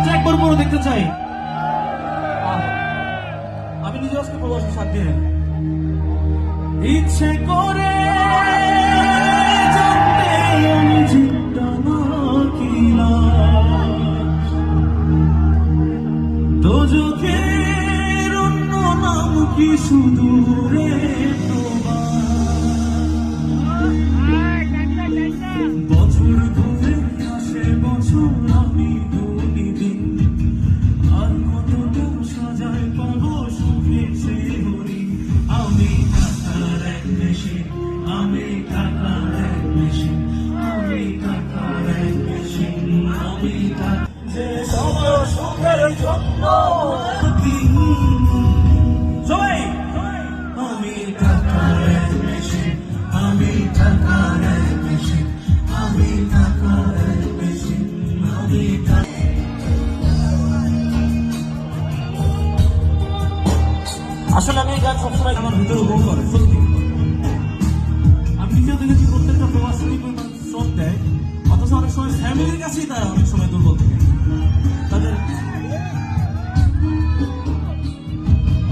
গানটা একবার পুরো দেখতে চাই। আমি নিজে আজকে প্রবাসী সাথে ইচ্ছে করে জানতে আমি চিন্তা না তো চোখের অন্য নাম কি সুদূরে বছর ধরে আসে বছর আমি দুদিন আর কতটা সাজায় পাবো সুখে সে হরি আমি টাকার এক মেশিন আমি টাকার এক মেশিন আমি টাকার এক মেশিন আমি যে সবার সুখের জন্য সবাই আমি টাকার এক মেশিন আমি টাকার এক মেশিন আমি টাকার এক মেশিন আমি আসলে আমি এই গান সবসময় আমার ভিতরে গ্রহণ করে সত্যি আমি নিজেও দেখেছি প্রত্যেকটা প্রবাসী শ্রম দেয় অথচ অনেক সময় ফ্যামিলির কাছেই তারা অনেক সময় দুর্বল থাকে তাদের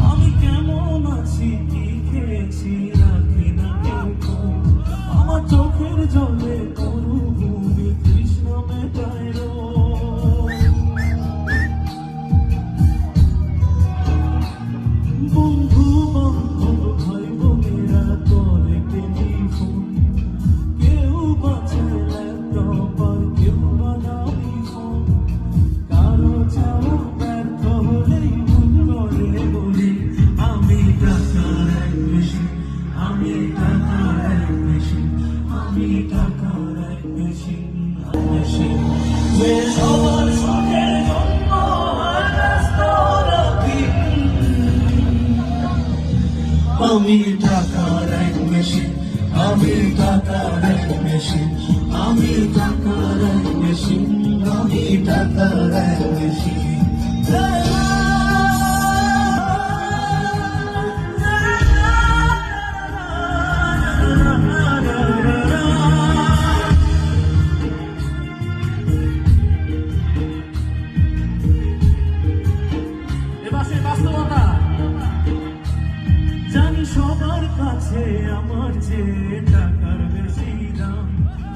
আমি কেমন আছি কি খেয়েছি রাখি না কেউ আমার চোখের জলে মরুভূমি কৃষ্ণ মেটায় বন্ধু বান্ধব ভাই বোনেরা করে টেলিফোন কেউ বাঁচায় ল্যাপটপ আর কেউ বানাবি ফোন কারো চাওয়া ব্যর্থ হলেই মন করে বলি আমি টাকার এক মেশিন আমি টাকার এক মেশিন আমি টাকার এক মেশিন মেশিন যে সবার সুখের জন্য ব্যস্ত রাখি আমি টাকার এক মেশিন আমি টাকার এক মেশিন আমি টাকার এক মেশিন আমি টাকার এক মেশিন বাস্তবতা জানি সবার কাছে আমার চেয়ে টাকার বেশি দাম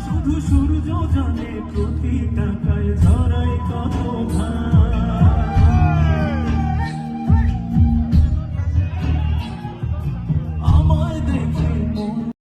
শুধু সূর্য জানে প্রতিটা